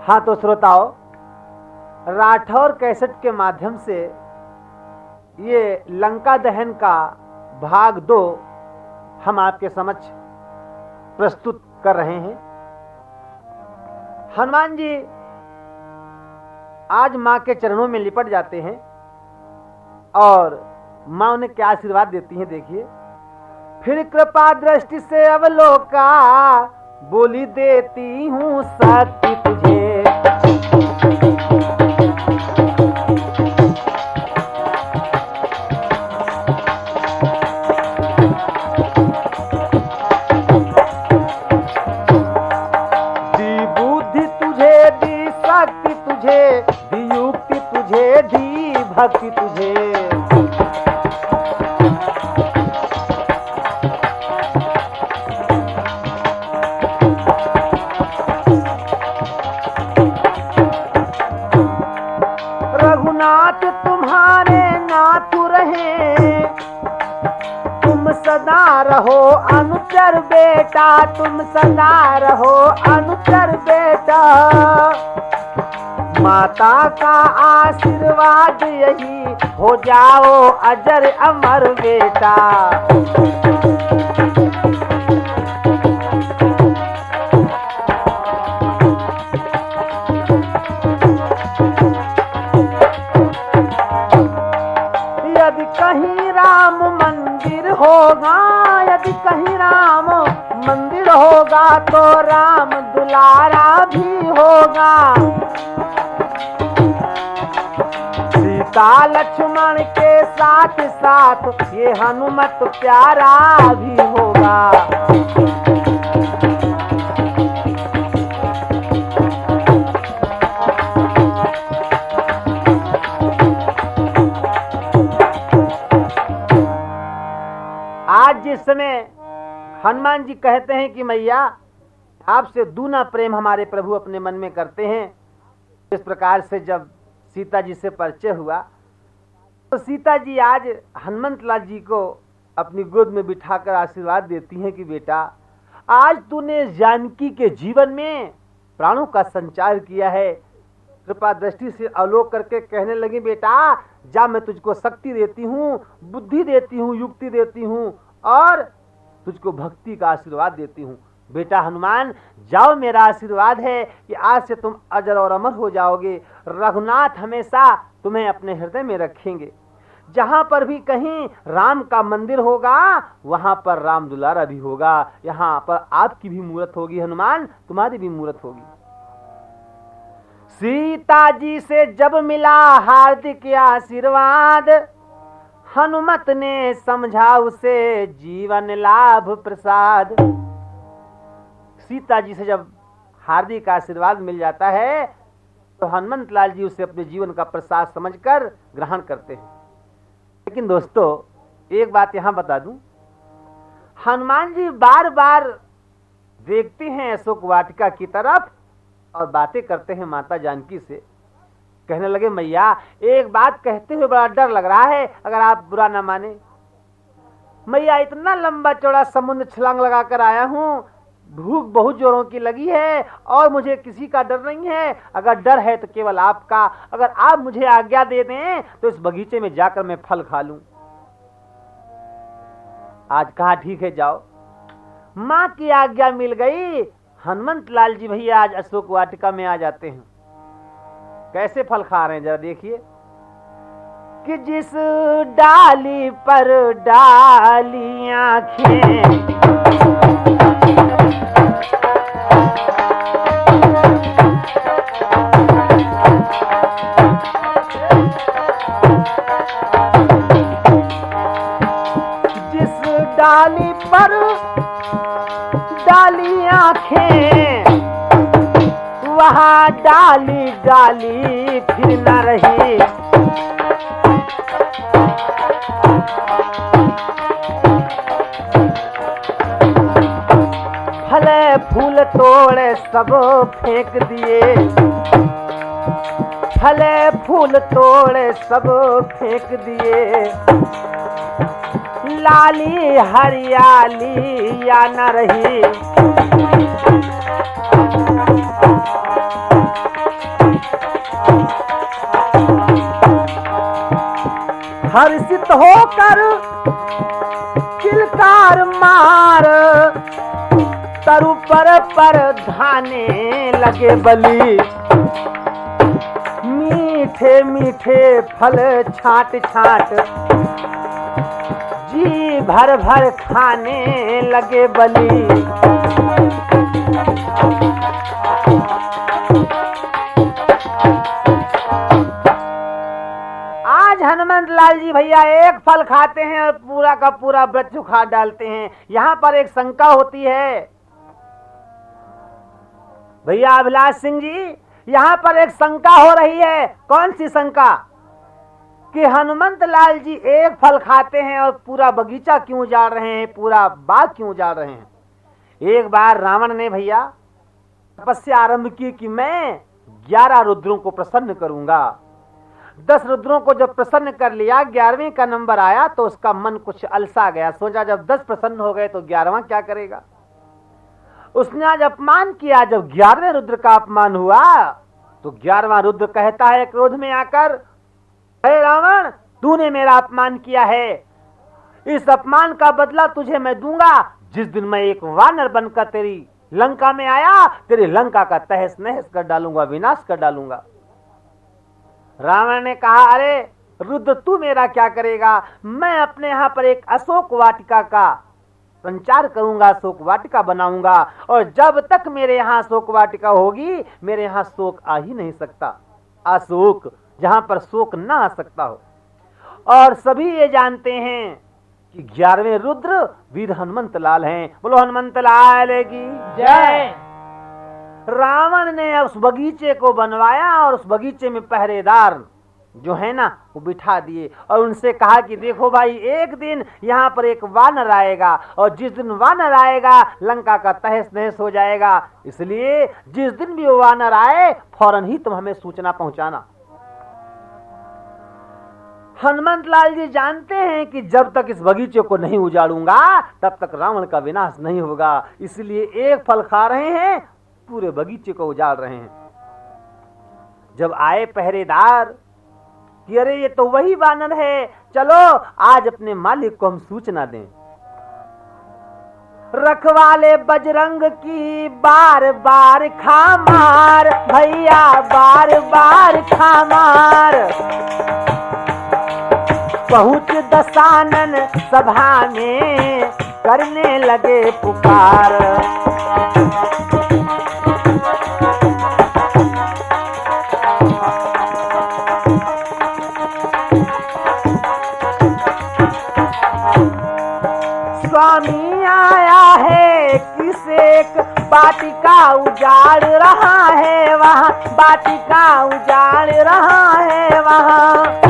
हाँ तो श्रोताओं, राठौर कैसेट के माध्यम से ये लंका दहन का भाग 2 हम आपके समक्ष प्रस्तुत कर रहे हैं। हनुमान जी आज मां के चरणों में लिपट जाते हैं और मां उन्हें क्या आशीर्वाद देती हैं, देखिए। फिर कृपा दृष्टि से अवलोका, बोली देती हूँ शक्ति तुझे। दी बुद्धि तुझे, दी शक्ति तुझे, दी युक्ति तुझे, दी भक्ति तुझे। रघुनाथ तुम्हारे नाथ रहे, तुम सदा रहो अनुचर बेटा, तुम सदा रहो अनुचर बेटा। माता का आशीर्वाद यही, हो जाओ अजर अमर बेटा। यदि कहीं राम मंदिर होगा, यदि कहीं राम मंदिर होगा, तो राम दुलारा भी होगा। सीता लक्ष्मण के साथ साथ ये हनुमत प्यारा भी होगा। आज जिस समय हनुमान जी कहते हैं कि मैया आपसे दूना प्रेम हमारे प्रभु अपने मन में करते हैं, इस प्रकार से जब सीता जी से परिचय हुआ तो सीता जी आज हनुमंत लाल जी को अपनी गोद में बिठाकर आशीर्वाद देती हैं कि बेटा आज तूने जानकी के जीवन में प्राणों का संचार किया है। कृपा दृष्टि से अवलोक करके कहने लगी, बेटा जा मैं तुझको शक्ति देती हूँ, बुद्धि देती हूँ, युक्ति देती हूँ और तुझको भक्ति का आशीर्वाद देती हूँ। बेटा हनुमान जाओ, मेरा आशीर्वाद है कि आज से तुम अजर और अमर हो जाओगे। रघुनाथ हमेशा तुम्हें अपने हृदय में रखेंगे। जहां पर भी कहीं राम का मंदिर होगा वहां पर राम दुलारा भी होगा। यहाँ पर आपकी भी मूर्त होगी हनुमान, तुम्हारी भी मूर्त होगी। सीता जी से जब मिला हार्दिक आशीर्वाद, हनुमत ने समझा उसे जीवन लाभ प्रसाद। सीता जी से जब हार्दिक आशीर्वाद मिल जाता है तो हनुमंत लाल जी उसे अपने जीवन का प्रसाद समझकर ग्रहण करते हैं। लेकिन दोस्तों एक बात यहां बता दूं, हनुमान जी बार बार देखते हैं अशोक वाटिका की तरफ और बातें करते हैं माता जानकी से। कहने लगे, मैया एक बात कहते हुए बड़ा डर लग रहा है, अगर आप बुरा ना माने। मैया इतना लंबा चौड़ा समुद्र छलांग लगाकर आया हूं, भूख बहुत जोरों की लगी है और मुझे किसी का डर नहीं है। अगर डर है तो केवल आपका। अगर आप मुझे आज्ञा दे दें तो इस बगीचे में जाकर मैं फल खा लूं। आज कहा ठीक है जाओ। मां की आज्ञा मिल गई। हनुमंत लाल जी भैया आज अशोक वाटिका में आ जाते हैं। कैसे फल खा रहे हैं जरा देखिए कि जिस डाली पर डाली आंखें, जिस डाली पर डाली आंखें, वहाँ डाली डाली फिर न रही। फले फूल तोड़े सब फेंक दिए, फले फूल तोड़े सब फेंक दिए। लाली हरियाली या न रही। हर्षित होकर किलकार मार, तरु पर धाने लगे बलि। मीठे मीठे फल छांट छांट जी भर भर खाने लगे बलि। आज हनुमंत लाल जी भैया एक फल खाते हैं और पूरा का पूरा वृक्ष खा डालते हैं। यहां पर एक शंका होती है भैया अभिलाष सिंह जी, यहां पर एक शंका हो रही है। कौन सी शंका? कि हनुमंत लाल जी एक फल खाते हैं और पूरा बगीचा क्यों उजाड़ रहे हैं, पूरा बाग क्यों उजाड़ रहे हैं। एक बार रावण ने भैया तपस्या आरंभ की कि मैं 11 रुद्रों को प्रसन्न करूंगा। 10 रुद्रों को जब प्रसन्न कर लिया, 11वें का नंबर आया तो उसका मन कुछ अलसा गया। सोचा जब 10 प्रसन्न हो गए तो 11वां क्या करेगा। उसने आज अपमान किया। जब 11वें रुद्र का अपमान हुआ तो 11वां रुद्र कहता है क्रोध में आकर, हे रावण, तूने मेरा अपमान किया है, इस अपमान का बदला तुझे मैं दूंगा। जिस दिन मैं एक वानर बनकर तेरी लंका में आया, तेरी लंका का तहस नहस कर डालूंगा, विनाश कर डालूंगा। रावण ने कहा, अरे रुद्र, तू मेरा क्या करेगा। मैं अपने यहां पर एक अशोक वाटिका का संचार करूंगा, अशोक वाटिका बनाऊंगा, और जब तक मेरे यहाँ अशोक वाटिका होगी मेरे यहाँ शोक आ ही नहीं सकता। अशोक, जहां पर शोक ना आ सकता हो। और सभी ये जानते हैं कि 11वें रुद्र वीर हनुमंत लाल हैं। बोलो हनुमंत लाल की जय। रावण ने उस बगीचे को बनवाया और उस बगीचे में पहरेदार जो है ना वो बिठा दिए और उनसे कहा कि देखो भाई, एक दिन यहाँ पर एक वानर आएगा और जिस दिन वानर आएगा लंका का तहस नहस हो जाएगा। इसलिए जिस दिन भी वो वानर आए फौरन ही तुम हमें सूचना पहुंचाना। हनुमंत लाल जी जानते हैं कि जब तक इस बगीचे को नहीं उजाड़ूंगा तब तक रावण का विनाश नहीं होगा। इसलिए एक फल खा रहे हैं, पूरे बगीचे को उजाड़ रहे हैं। जब आए पहरेदार कि अरे ये तो वही वानर है, चलो आज अपने मालिक को हम सूचना दें। रखवाले बजरंग की बार बार खामार, भैया बार बार खामार। पहुंच दशानन सभा में करने लगे पुकार। स्वामी आया है किस एक बाटिका उजाड़ रहा है, वहाँ बाटिका उजाड़ रहा है। वहाँ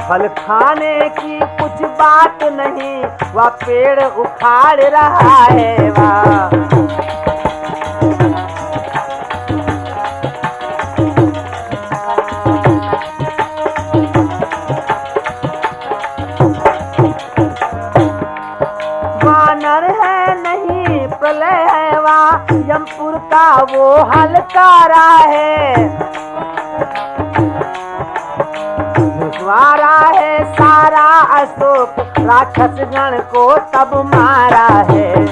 फल खाने की कुछ बात नहीं, वह पेड़ उखाड़ रहा है। वहाँ वानर है नहीं प्रलय है, वहाँ यमपुर का वो हलकारा है। मारा है सारा अशोक, राक्षस गण को तब मारा है।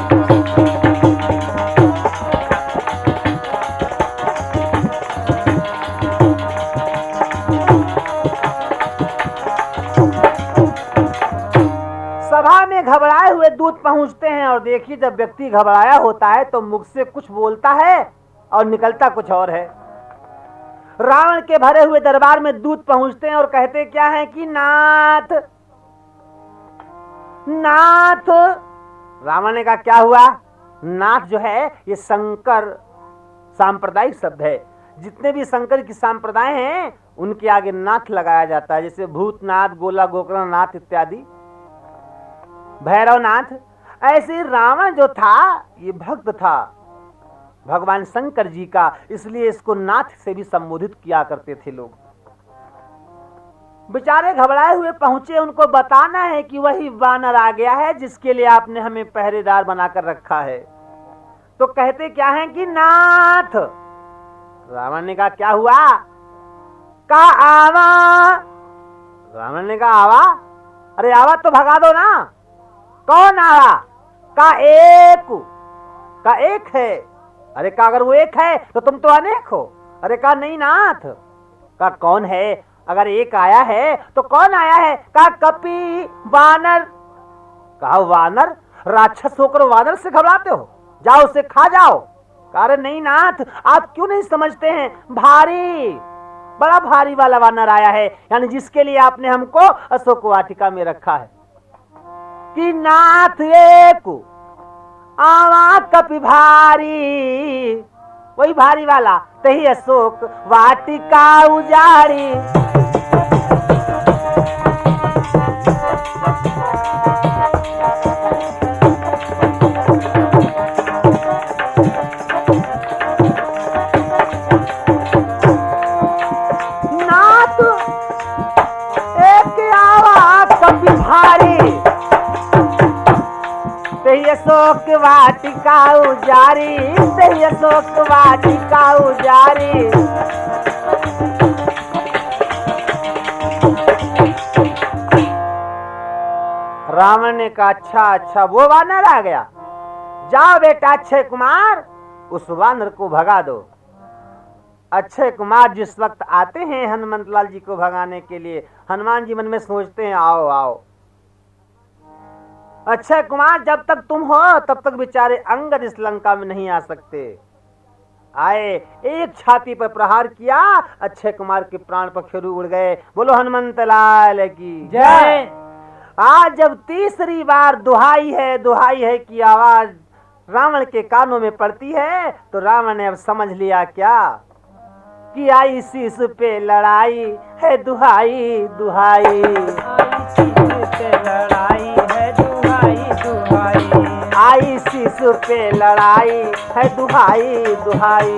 सभा में घबराए हुए दूत पहुंचते हैं और देखिए जब व्यक्ति घबराया होता है तो मुख से कुछ बोलता है और निकलता कुछ और है। रावण के भरे हुए दरबार में दूत पहुंचते हैं और कहते क्या है कि नाथ नाथ। रावण ने कहा क्या हुआ। नाथ जो है ये शंकर सांप्रदायिक शब्द है। जितने भी शंकर की संप्रदाय हैं उनके आगे नाथ लगाया जाता है, जैसे भूतनाथ, गोला गोकर्ण नाथ इत्यादि, भैरवनाथ। ऐसे रावण जो था ये भक्त था भगवान शंकर जी का, इसलिए इसको नाथ से भी संबोधित किया करते थे लोग। बेचारे घबराए हुए पहुंचे, उनको बताना है कि वही वानर आ गया है जिसके लिए आपने हमें पहरेदार बनाकर रखा है। तो कहते क्या है कि नाथ। रावण ने कहा क्या हुआ। का आवा। रावण ने कहा आवा, अरे आवा तो भगा दो ना। कौन आवा? का एक है। अरे का अगर वो एक है तो तुम तो अनेक हो। अरे का नहीं नाथ। का कौन है? अगर एक आया है तो कौन आया है? का कपी वानर। कहा वानर? राक्षस होकर वानर से घबराते हो? जाओ उसे खा जाओ। अरे नहीं नाथ, आप क्यों नहीं समझते हैं? भारी, बड़ा भारी वाला वानर आया है, यानी जिसके लिए आपने हमको अशोक वाटिका में रखा है। कि नाथ एक आवा कपि भारी, वही भारी वाला तही अशोक वाटिका उजाड़ी। नाथ एक आवा कपि भारी, तही अशोक वाटिका उजारी, तही अशोक वाटिका उजारी। रावण ने कहा अच्छा अच्छा वो वानर आ गया, जाओ बेटा अक्षय कुमार उस वानर को भगा दो। अक्षय कुमार जिस वक्त आते हैं हनुमंत लाल जी को भगाने के लिए, हनुमान जी मन में सोचते हैं आओ आओ। अक्षय कुमार जब तक तुम हो तब तक बेचारे अंगद इस लंका में नहीं आ सकते। आए, एक छाती पर प्रहार किया, अक्षय कुमार के प्राण पखेरु उड़ गए। बोलो हनुमंत लाल की जय। आज जब तीसरी बार दुहाई है की आवाज रावण के कानों में पड़ती है तो रावण ने अब समझ लिया क्या कि आई शीश पे लड़ाई है दुहाई दुहाई, आई शीश पे लड़ाई है दुहाई दुहाई, आई शीश पे लड़ाई है दुहाई दुहाई,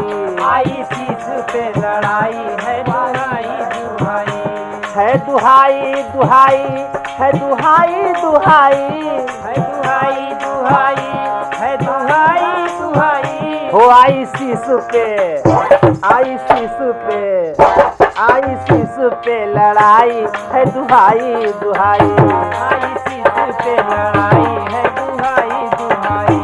है दुहाई दुहाई, है दुहाई दुहाई, है दुहाई दुहाई, है दुहाई दुहाई। हो आई शीश पे, आई शीश पे, आई शीश पे लड़ाई है दुहाई दुहाई, आई शीश पे लड़ाई है दुहाई दुहाई।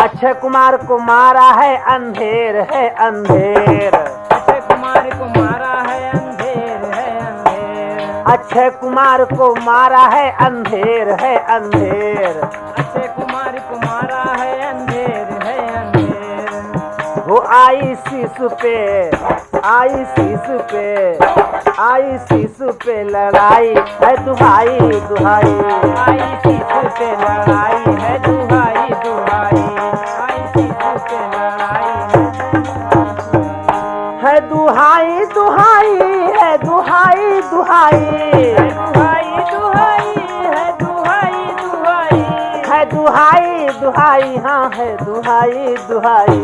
अक्षय कुमार को मारा है अंधेर है अंधेर, अक्षय कुमार को मारा है अंधेर है अंधेर, अक्षय कुमार को मारा है अंधेर है अंधेर, अक्षय कुमार को मारा है अंधेर है अंधेर। वो आई शीश पे, आई शीश पे, आई शीश पे लड़ाई है दुहाई दुहाई, आई शीश पे लड़ाई है दुहाई दुहाई, आई शीश पे लड़ाई है दुहाई दुहाई, है दुहाई दुहाई, है दुहाई दुहाई, है दुहाई दुहाई, है दुहाई दुहाई, हाँ है दुहाई दुहाई।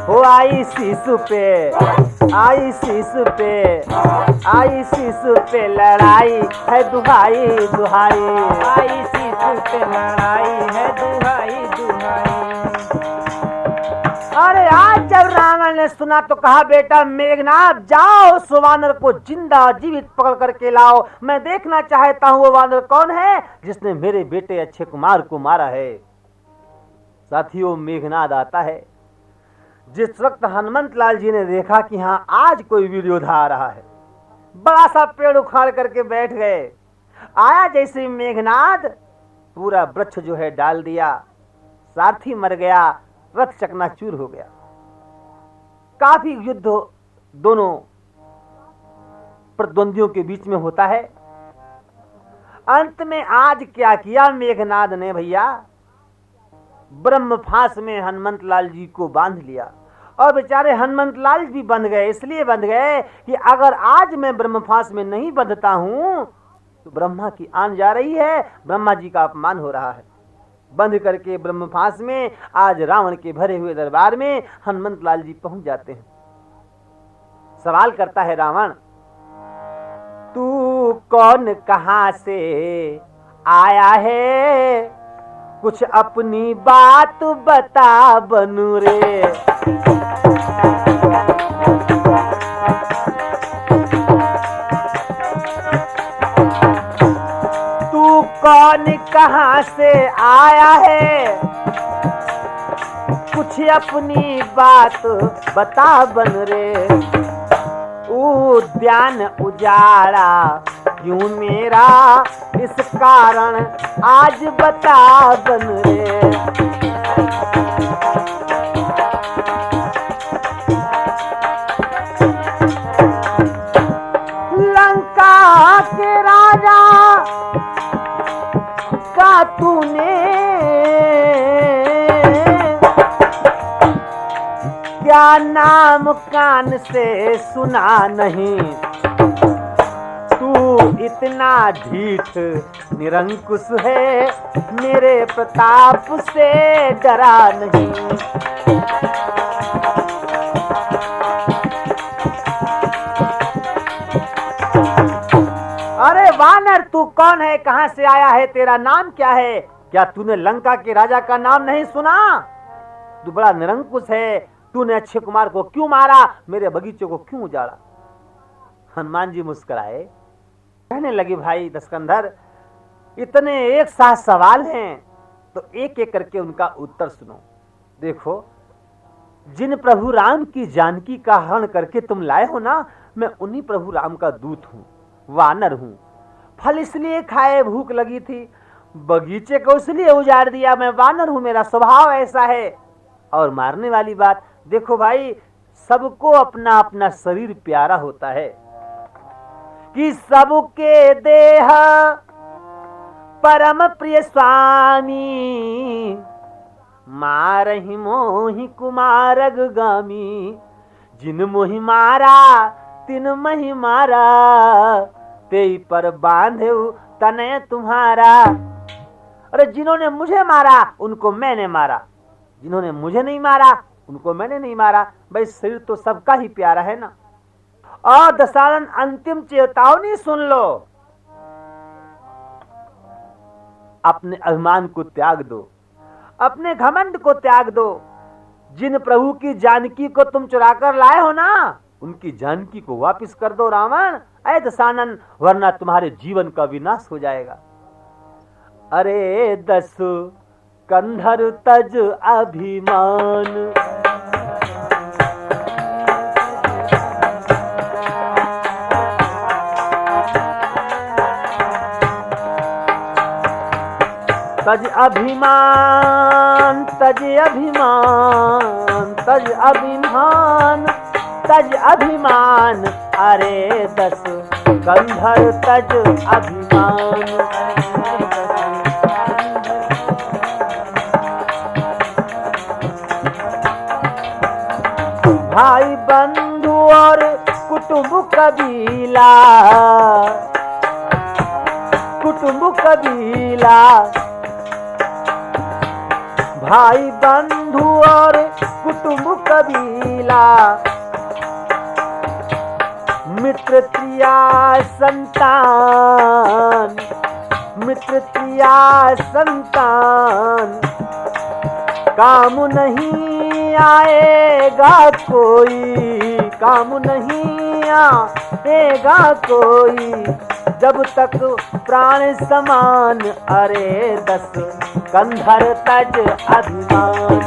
हो आई शीश पे, आई शीश पे, आई शीश पे लड़ाई है दुहाई दुहाई, आई शीश पे लड़ाई है दुहाई दुहाई। अरे आज जब रावण ने सुना तो कहा बेटा मेघनाथ जाओ उस वानर को जिंदा जीवित पकड़ करके लाओ, मैं देखना चाहता हूँ वो वानर कौन है जिसने मेरे बेटे अक्षय कुमार को मारा है। साथियों मेघनाथ आता है। जिस वक्त हनुमंत लाल जी ने देखा कि हाँ आज कोई वीर योद्धा आ रहा है, बड़ा सा पेड़ उखाड़ करके बैठ गए। आया जैसे मेघनाथ पूरा वृक्ष जो है डाल दिया, सारथी मर गया, रथ चकनाचूर हो गया। काफी युद्ध दोनों प्रतिद्वंदियों के बीच में होता है। अंत में आज क्या किया मेघनाथ ने भैया, ब्रह्म फांस में हनुमंत लाल जी को बांध लिया। और बेचारे हनुमंत लाल भी बंध गए, इसलिए बंध गए कि अगर आज मैं ब्रह्म फांस में नहीं बंधता हूं तो ब्रह्मा की आन जा रही है, ब्रह्मा जी का अपमान हो रहा है। बंध करके ब्रह्म फांस में आज रावण के भरे हुए दरबार में हनुमंत लाल जी पहुंच जाते हैं। सवाल करता है रावण, तू कौन कहां से आया है? कुछ अपनी बात बता बनू रे। तू कौन कहां से आया है, कुछ अपनी बात बता बन रे। उद्यान उजाड़ा क्यों मेरा, इस कारण आज बता बन रे। लंका के राजा का तूने क्या नाम कान से सुना नहीं। तू इतना ढीठ निरंकुश है, मेरे प्रताप से डरा नहीं। अरे वानर, तू कौन है, कहां से आया है, तेरा नाम क्या है? क्या तूने लंका के राजा का नाम नहीं सुना? तू बड़ा निरंकुश है, तूने अक्षय कुमार को क्यों मारा, मेरे बगीचे को क्यों उजाड़ा? हनुमान जी मुस्कुराए, कहने लगे भाई दशकंधर, इतने एक साथ सवाल हैं तो एक एक करके उनका उत्तर सुनो। देखो, जिन प्रभु राम की जानकी का हरण करके तुम लाए हो ना, मैं उन्हीं प्रभु राम का दूत हूं, वानर हूं। फल इसलिए खाए, भूख लगी थी, बगीचे को इसलिए उजाड़ दिया, मैं वानर हूं, मेरा स्वभाव ऐसा है। और मारने वाली बात, देखो भाई, सबको अपना अपना शरीर प्यारा होता है कि सबके देह परम प्रिय स्वामी, मारहि मोहि कुमारग गामी। जिन मोहि मारा तिन मही मारा, तेई पर बांधे तने तुम्हारा। अरे जिन्होंने मुझे मारा उनको मैंने मारा, जिन्होंने मुझे नहीं मारा उनको मैंने नहीं मारा। भाई शरीर तो सबका ही प्यारा है ना। और दशानन, अंतिम चेतावनी सुन लो, अपने अभिमान को त्याग दो, अपने घमंड को त्याग दो। जिन प्रभु की जानकी को तुम चुरा कर लाए हो ना, उनकी जानकी को वापस कर दो रावण, ऐ दशानन, वरना तुम्हारे जीवन का विनाश हो जाएगा। अरे दस कंधर तज अभिमान, तज अभिमान, तज अभिमान, तज अभिमान, तज अभिमान। अरे दस कंधर तज अभिमान। भाई बंधु और कुटुंब कबीला, कुटुंब कबीला, भाई बंधु और कुटुंब कबीला, मित्र त्रिया संतान, मित्र त्रिया संतान। काम नहीं आएगा कोई, काम नहीं आएगा कोई, जब तक प्राण समान। अरे दस कंधर तज अभिमान।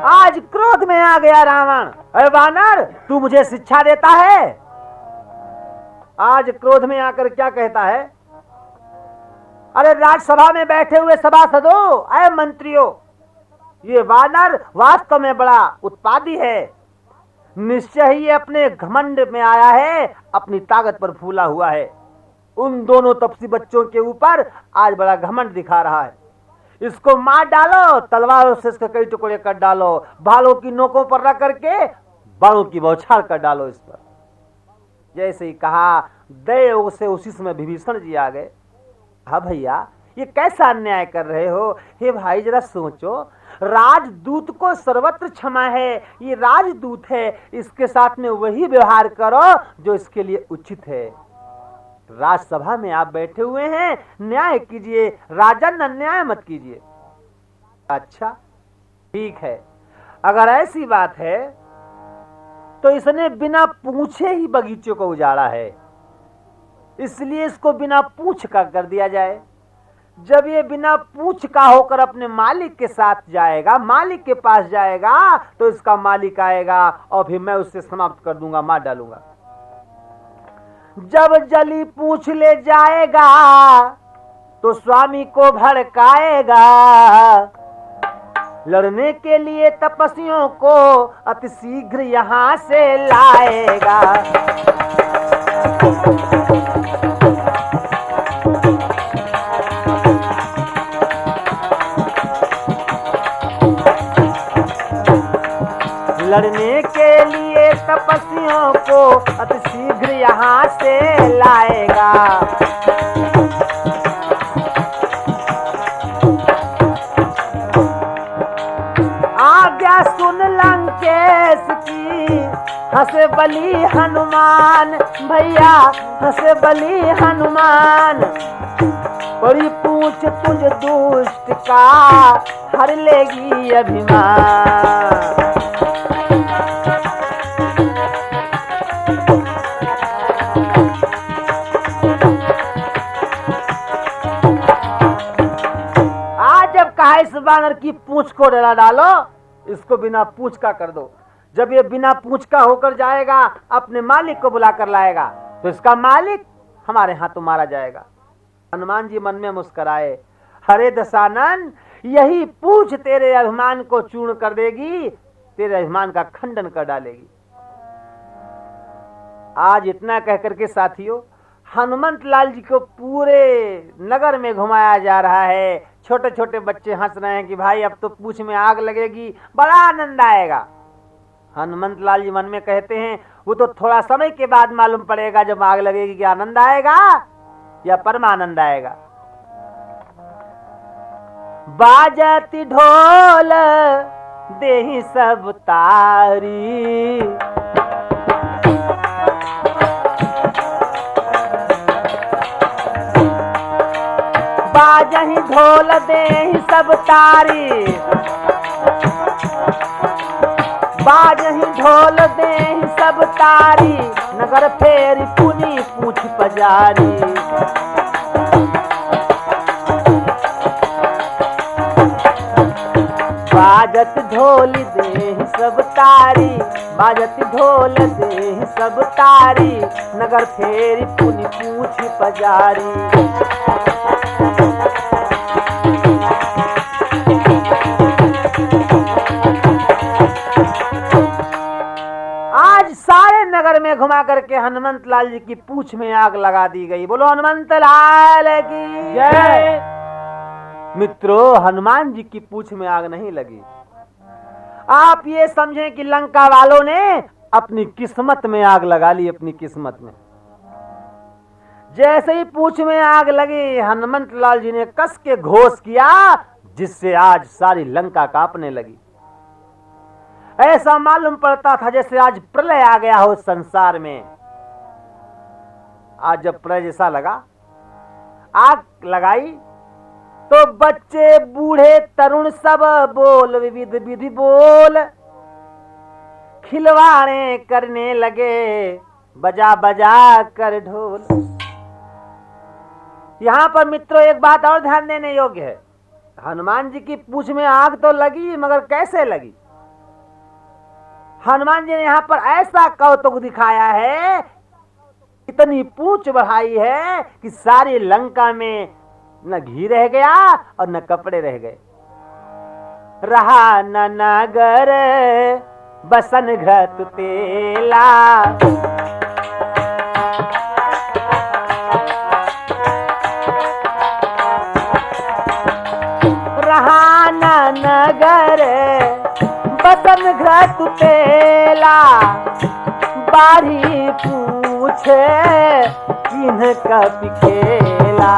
आज क्रोध में आ गया रावण। अरे वानर, तू मुझे शिक्षा देता है? आज क्रोध में आकर क्या कहता है? अरे राज्यसभा में बैठे हुए सभासदों, अरे मंत्रियों, ये वानर वास्तव में बड़ा उत्पादी है। निश्चय ही ये अपने घमंड में आया है, अपनी ताकत पर फूला हुआ है। उन दोनों तपसी बच्चों के ऊपर आज बड़ा घमंड दिखा रहा है। इसको मार डालो, तलवारों से इसके कई टुकड़े कर डालो, भालों की नोकों पर रख करके बाणों की बौछार कर डालो इस पर। जैसे ही कहा, दया से उसी समय विभीषण जी आ गए। हाँ भैया, ये कैसा अन्याय कर रहे हो? हे भाई जरा सोचो, राजदूत को सर्वत्र क्षमा है, ये राजदूत है, इसके साथ में वही व्यवहार करो जो इसके लिए उचित है। राजसभा में आप बैठे हुए हैं, न्याय कीजिए, राजन अन्याय मत कीजिए। अच्छा ठीक है, अगर ऐसी बात है तो इसने बिना पूछे ही बगीचे को उजाड़ा है, इसलिए इसको बिना पूछ का कर दिया जाए। जब ये बिना पूछ का होकर अपने मालिक के साथ जाएगा, मालिक के पास जाएगा, तो इसका मालिक आएगा और फिर मैं उससे समाप्त कर दूंगा, मार डालूंगा। जब जली पूछ ले जाएगा तो स्वामी को भड़काएगा, लड़ने के लिए तपस्वियों को अति शीघ्र यहां से लाएगा। लड़ने के लिए तपस्वियों को अति शीघ्र यहाँ से लाएगा। आज्ञा सुन लंकेश की, हंसे बली हनुमान, भैया हंसे बली हनुमान। बड़ी पूछ तुझ दुष्ट का हर लेगी अभिमान। इस बानर की पूंछ को डरा डालो, इसको बिना पूंछ का कर दो। जब ये बिना पूंछ का होकर जाएगा, अपने मालिक को बुलाकर लाएगा, तो इसका मालिक हमारे हाथों मारा जाएगा। हनुमान जी मन में मुस्कुराए, हरे दशानन, यही पूंछ तेरे अभिमान को चूर्ण कर देगी, तेरे अभिमान का खंडन कर डालेगी। आज इतना कहकर के साथियों, हनुमंत लाल जी को पूरे नगर में घुमाया जा रहा है। छोटे छोटे बच्चे हंस रहे हैं कि भाई अब तो पूंछ में आग लगेगी, बड़ा आनंद आएगा। हनुमंत लाल जी मन में कहते हैं, वो तो थोड़ा समय के बाद मालूम पड़ेगा जब आग लगेगी कि आनंद आएगा या परमानंद आएगा। बाजती ढोल देहि सब तारी, बाजहि ढोल देहि सब तारी, बाजहि ढोल देहि सब तारी, नगर फेरी पुनि पूछ पजारी। बाजत ढोल देहि सब तारी, बाजत ढोल देहि सब तारी, नगर फेरी पुनि पूछ पजारी। सारे नगर में घुमा करके हनुमंत लाल जी की पूंछ में आग लगा दी गई। बोलो हनुमंत लाल की जय। मित्रों, हनुमान जी की पूंछ में आग नहीं लगी। आप ये समझें कि लंका वालों ने अपनी किस्मत में आग लगा ली। अपनी किस्मत में जैसे ही पूंछ में आग लगी, हनुमंत लाल जी ने कस के घोष किया, जिससे आज सारी लंका कांपने लगी। ऐसा मालूम पड़ता था जैसे आज प्रलय आ गया हो संसार में। आज जब प्रलय जैसा लगा, आग लगाई, तो बच्चे बूढ़े तरुण सब बोल विविध विधि बोल, खिलवाड़े करने लगे बजा बजा कर ढोल। यहां पर मित्रों एक बात और ध्यान देने योग्य है। हनुमान जी की पूंछ में आग तो लगी, मगर कैसे लगी? हनुमान जी ने यहां पर ऐसा कौतुक दिखाया है, इतनी पूंछ बढ़ाई है कि सारी लंका में न घी रह गया और न कपड़े रह गए। रहा न नगर बसन घृत तेला, रहा न नगर बसन घृत तेला, बाढ़ी पूछे किन्ह कपि खेला।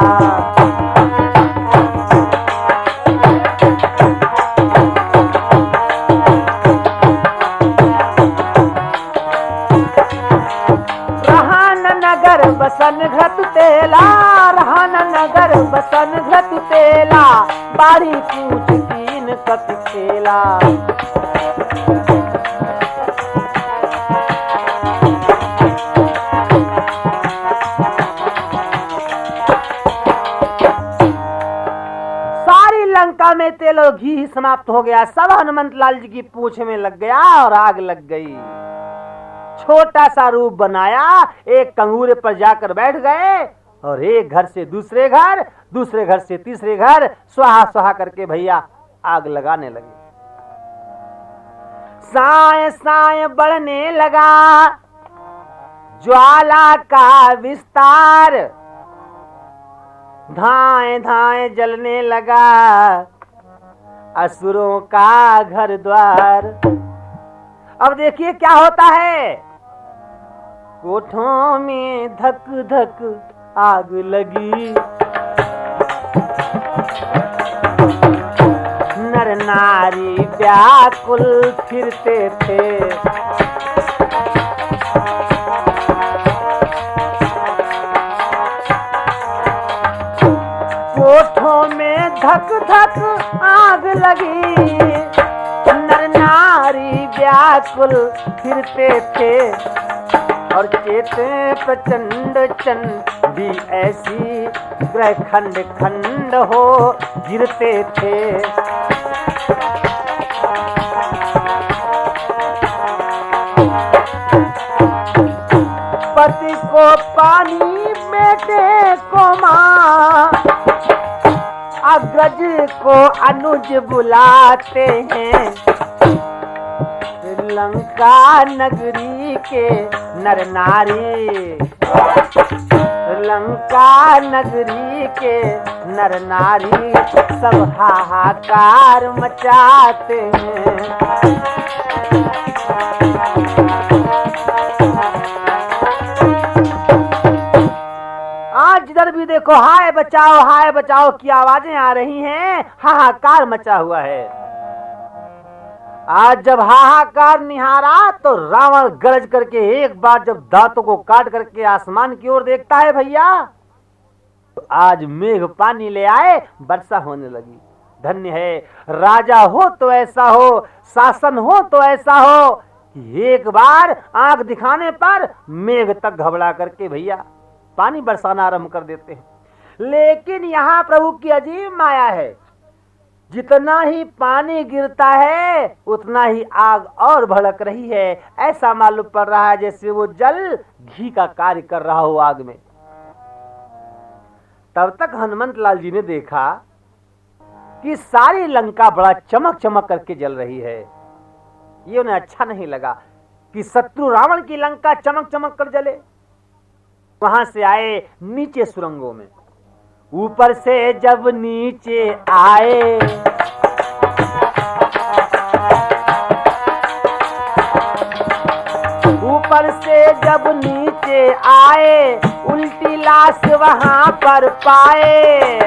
दाढ़ी पूछ कीन कत खेला। सारी लंका में तेल और घी ही समाप्त हो गया। सब हनुमंत लाल जी की पूंछ में लग गया और आग लग गई। छोटा सा रूप बनाया, एक कंगूरे पर जाकर बैठ गए और एक घर से दूसरे घर, दूसरे घर से तीसरे घर स्वाहा स्वाहा करके भैया आग लगाने लगे। साए साए बढ़ने लगा ज्वाला का विस्तार, धाए धाए जलने लगा असुरों का घर द्वार। अब देखिए क्या होता है, कोठों में धक धक आग लगी, नर नारी व्याकुल फिरते थे। कोठों में धक धक आग लगी, नर नारी व्याकुल फिरते थे। और चेते प्रचंड चंडी ऐसी ग्रह खंड खंड हो गिरते थे। पति को पानी बेटे को माँ, अग्रज को अनुज बुलाते हैं। लंका नगरी के नर नारी, लंका नगरी के नर नारी सब हाहाकार मचाते हैं। आज जिधर भी देखो हाय बचाओ की आवाजें आ रही हैं, हाहाकार मचा हुआ है। आज जब हाहाकार निहारा तो रावण गरज करके एक बार जब दांतों को काट करके आसमान की ओर देखता है भैया, तो आज मेघ पानी ले आए, वर्षा होने लगी। धन्य है राजा हो तो ऐसा हो, शासन हो तो ऐसा हो कि एक बार आंख दिखाने पर मेघ तक घबरा करके भैया पानी बरसाना आरंभ कर देते हैं। लेकिन यहाँ प्रभु की अजीब माया है, जितना ही पानी गिरता है उतना ही आग और भड़क रही है। ऐसा मालूम पड़ रहा है जैसे वो जल घी का कार्य कर रहा हो आग में। तब तक हनुमंत लाल जी ने देखा कि सारी लंका बड़ा चमक चमक करके जल रही है। ये उन्हें अच्छा नहीं लगा कि शत्रु रावण की लंका चमक चमक कर जले। वहां से आए नीचे सुरंगों में, ऊपर से जब नीचे आए ऊपर से जब नीचे आए, उल्टी लाश वहां पर पाए।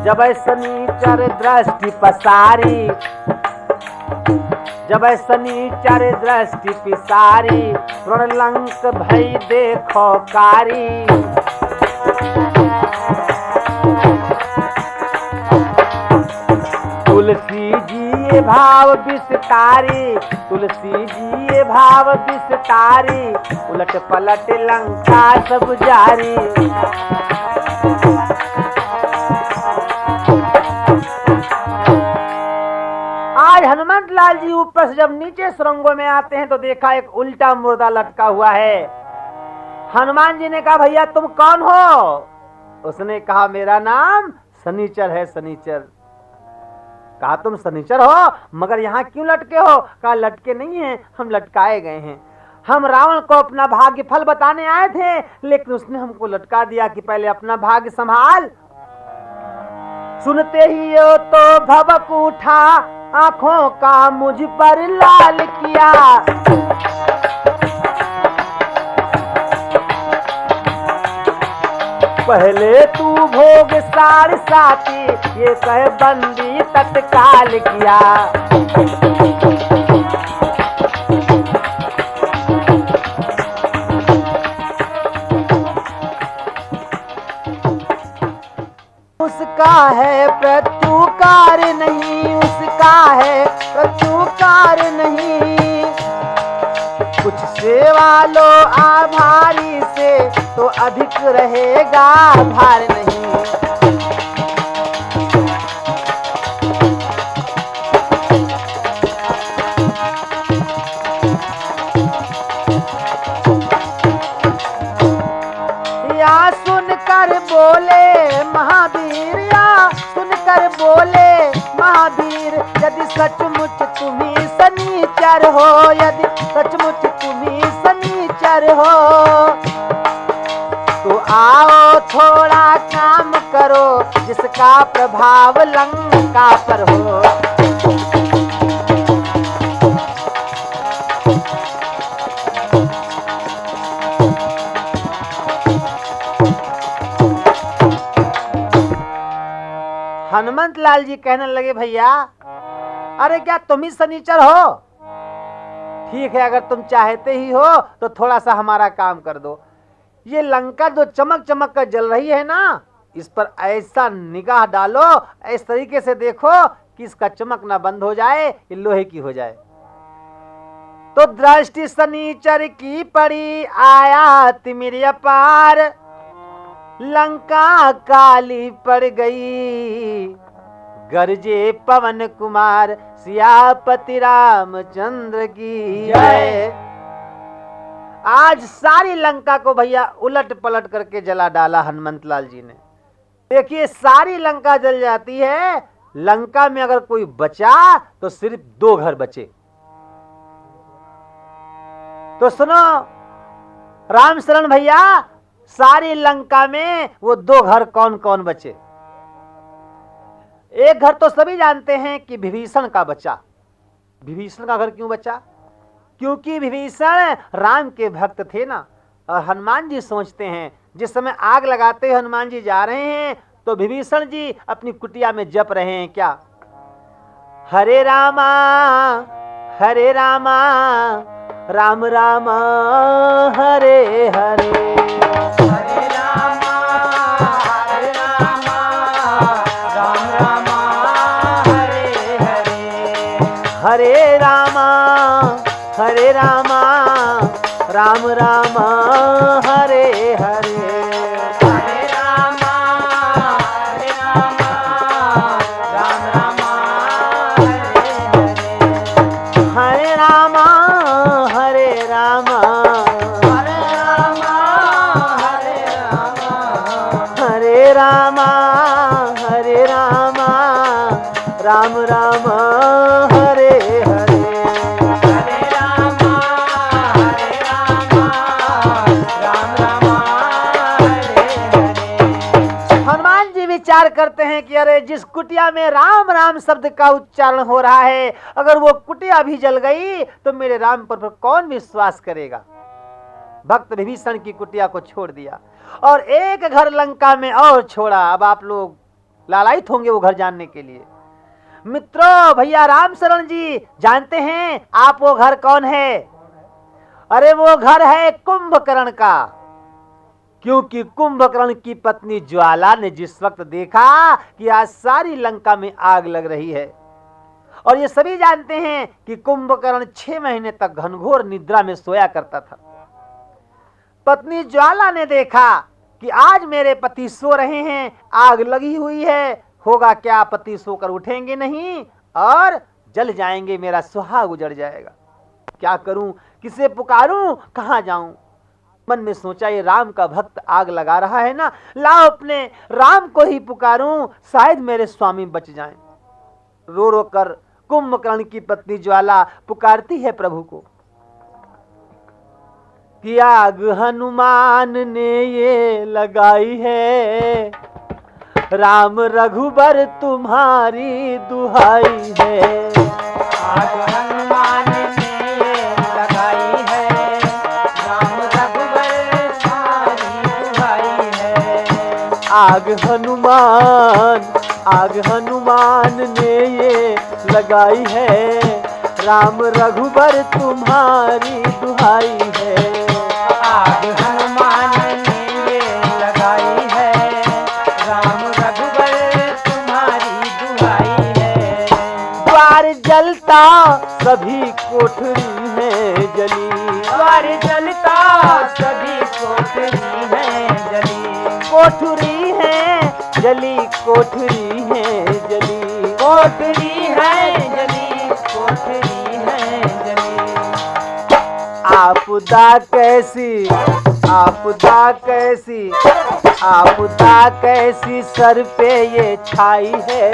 जब शनिचर दृष्टि पसारी, जब शनिचर दृष्टि पिसारी, प्रणलंक भई देखो कारी। तुलसी जी ये भाव विस्तारी, तुलसी जी ये भाव विस्तारी, उलट पलट लंका सब जारी। आज हनुमंत लाल जी ऊपर से जब नीचे सुरंगों में आते हैं तो देखा एक उल्टा मुर्दा लटका हुआ है। हनुमान जी ने कहा भैया तुम कौन हो? उसने कहा मेरा नाम शनिचर है, शनिचर। कहा तुम शनिचर हो, मगर यहाँ क्यों लटके हो? कहा लटके नहीं हैं, हम लटकाए गए हैं। हम रावण को अपना भाग्य फल बताने आए थे, लेकिन उसने हमको लटका दिया कि पहले अपना भाग्य संभाल। सुनते ही यो तो भभक उठा, आंखों का मुझ पर लाल किया। पहले तू भोग सार साथी, ये कह बंदी तत्काल किया। उसका है प्रत्युकार नहीं, उसका है प्रत्युकार नहीं। कुछ सेवा लो आभारी से तो अधिक रहेगा भार नहीं। या सुनकर बोले महावीर, या सुनकर बोले महावीर, यदि सचमुच तुम्ही शनिचर हो, यदि सचमुच तुम्ही शनिचर हो, तो आओ थोड़ा काम करो जिसका प्रभाव लंका पर हो। हनुमंत लाल जी कहने लगे, भैया अरे क्या तुम ही शनिचर हो? ठीक है, अगर तुम चाहते ही हो तो थोड़ा सा हमारा काम कर दो। ये लंका जो चमक चमक कर जल रही है ना, इस पर ऐसा निगाह डालो, इस तरीके से देखो कि इसका चमक ना बंद हो जाए, ये लोहे की हो जाए। तो दृष्टि शनिचर की पड़ी, आया तिमिर अपार, लंका काली पड़ गई, गरजे पवन कुमार, सियापति रामचंद्र की जय। आज सारी लंका को भैया उलट पलट करके जला डाला हनुमंत लाल जी ने। देखिए सारी लंका जल जाती है, लंका में अगर कोई बचा तो सिर्फ 2 घर बचे। तो सुनो राम शरण भैया, सारी लंका में वो 2 घर कौन कौन बचे? एक घर तो सभी जानते हैं कि विभीषण का बचा। विभीषण का घर क्यों बचा? क्योंकि विभीषण राम के भक्त थे ना। और हनुमान जी सोचते हैं, जिस समय आग लगाते हुए हनुमान जी जा रहे हैं तो विभीषण जी अपनी कुटिया में जप रहे हैं क्या? हरे रामा राम रामा हरे हरे, हरे रामा राम रामा हरे हरे, हरे रामा राम रामा हरे हरे, हरे रामा राम रामा हरे हरे, हरे रामा हरे रामा हरे रामा हरे रामा राम राम हरे हरे, हरे रामा राम रामा हरे हरे। हनुमान जी विचार करते हैं कि अरे जिस कुटिया में राम राम शब्द का उच्चारण हो रहा है, अगर वो कुटिया भी जल गई तो मेरे राम पर कौन विश्वास करेगा। भक्त विभीषण की कुटिया को छोड़ दिया और एक घर लंका में और छोड़ा। अब आप लोग लालायित होंगे वो घर जानने के लिए। मित्रों भैया राम शरण जी जानते हैं आप वो घर कौन है? अरे वो घर है कुंभकर्ण का। क्योंकि कुंभकर्ण की पत्नी ज्वाला ने जिस वक्त देखा कि आज सारी लंका में आग लग रही है, और ये सभी जानते हैं कि कुंभकर्ण 6 महीने तक घनघोर निद्रा में सोया करता था। पत्नी ज्वाला ने देखा कि आज मेरे पति सो रहे हैं, आग लगी हुई है, होगा क्या पति सोकर उठेंगे नहीं और जल जाएंगे, मेरा सुहाग उजड़ जाएगा। क्या करूं, किसे पुकारूं, कहां जाऊं? मन में सोचा ये राम का भक्त आग लगा रहा है ना, लाओ अपने राम को ही पुकारूं, शायद मेरे स्वामी बच जाएं। रो रो कर कुंभकर्ण की पत्नी ज्वाला पुकारती है प्रभु को कि आग हनुमान ने ये लगाई है, राम रघुबर तुम्हारी दुहाई है। आग हनुमान ने लगाई है, राम रघुबर तुम्हारी दुहाई है। आग हनुमान ने ये लगाई है, राम रघुबर तुम्हारी दुहाई है। आग हनुमान ने ये लगाई है, राम रघुबर जलता सभी कोठरी है जली। द्वार जलता सभी कोठरी है जली। कोठरी है जली, कोठरी है जली। कोठरी है जली, कोठरी है जली। आपदा कैसी, आपदा कैसी, आपदा कैसी सर पे ये छाई है,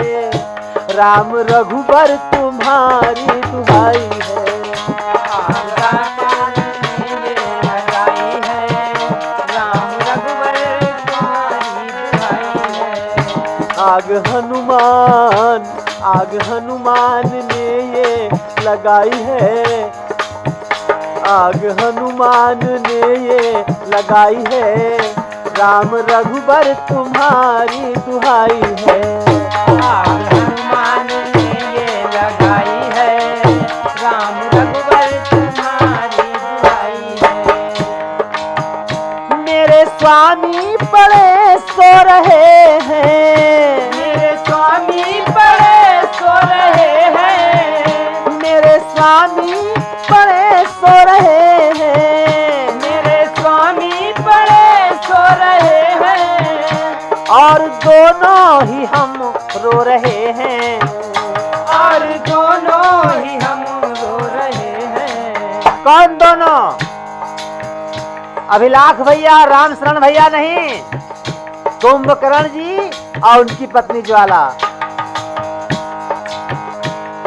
राम रघुबर तुम्हारी दुहाई है। आपदा कैसी ये लगाई है, राम रघुबर तुम्हारी दुहाई है। आग हनुमान, आग हनुमान ने ये लगाई है, आग हनुमान ने ये लगाई है, राम रघुबर तुम्हारी दुहाई है। आग हनुमान ने ये लगाई है, राम रघुबर तुम्हारी दुहाई है। मेरे स्वामी बड़े सो रहे हैं, मेरे स्वामी बड़े सो रहे हैं। मेरे स्वामी बड़े सो रहे हैं, मेरे स्वामी बड़े सो रहे हैं। और दोनों ही हम रो रहे हैं। और दोनों ही हम रो रहे हैं। कौन दोनों? अभिलाख भैया, राम शरण भैया नहीं, कुंभकर्ण जी और उनकी पत्नी ज्वाला।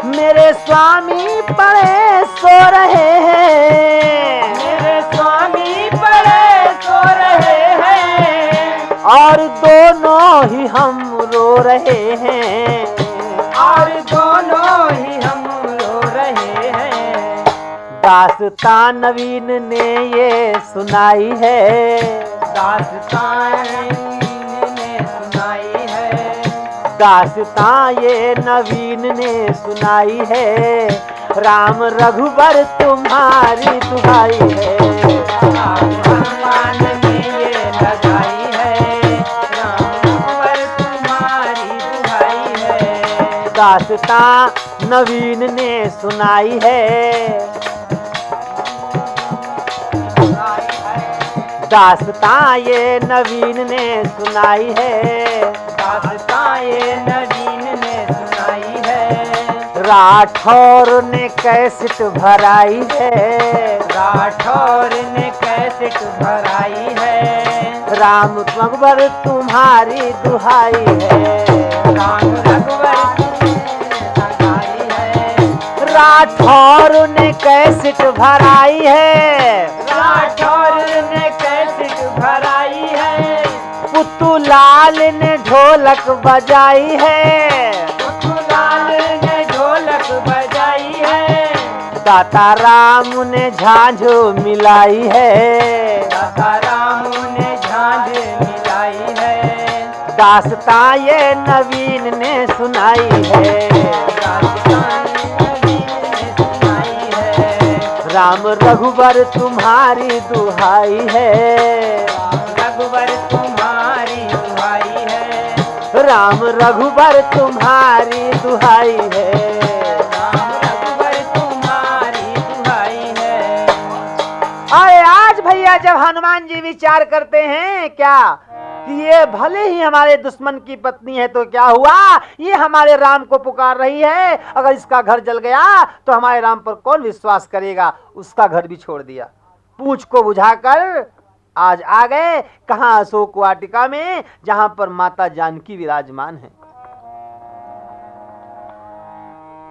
मेरे स्वामी बड़े सो रहे हैं, मेरे स्वामी बड़े सो रहे हैं। और दोनों ही हम रो रहे हैं। और दोनों ही हम रो रहे हैं। दास्तान नवीन ने ये सुनाई है, दास्तान ने सुनाई है। दास्तान ये नवीन ने सुनाई है, राम रघुबर तुम्हारी दुहाई है। हनुमान ने ये लगाई है, राम रघुबर तुम्हारी दुहाई है। दास्तान नवीन ने सुनाई है, दास्तान ये नवीन ने सुनाई है, दास्तान ये नवीन ने सुनाई है। राठौर ने कैसेट भराई है, राठौर ने कैसेट भराई है। राम रघुबर तुम्हारी दुहाई है। राम रघुबर तुम्हारी है। राठौर ने कैसेट भराई है, राठौर ने कैसेट भराई है। पुतुलाल ने ढोलक बजाई है, पुतुलाल ने ढोलक बजाई है। दाता राम ने झांझो मिलाई है, दाता राम ने झांझ मिलाई है। दास्तां ये नवीन ने सुनाई है, दास्तान नवीन ने सुनाई है। राम रघुबर तुम्हारी दुहाई है, रघुबर तुम्हारी दुहाई है। राम रघुबर तुम्हारी दुहाई है। राम रघुबर तुम्हारी दुहाई है। अरे आज भैया जब हनुमान जी विचार करते हैं क्या कि ये भले ही हमारे दुश्मन की पत्नी है तो क्या हुआ, ये हमारे राम को पुकार रही है, अगर इसका घर जल गया तो हमारे राम पर कौन विश्वास करेगा। उसका घर भी छोड़ दिया, पूंछ को बुझाकर आज आ गए कहां, अशोक वाटिका में, जहां पर माता जानकी विराजमान है।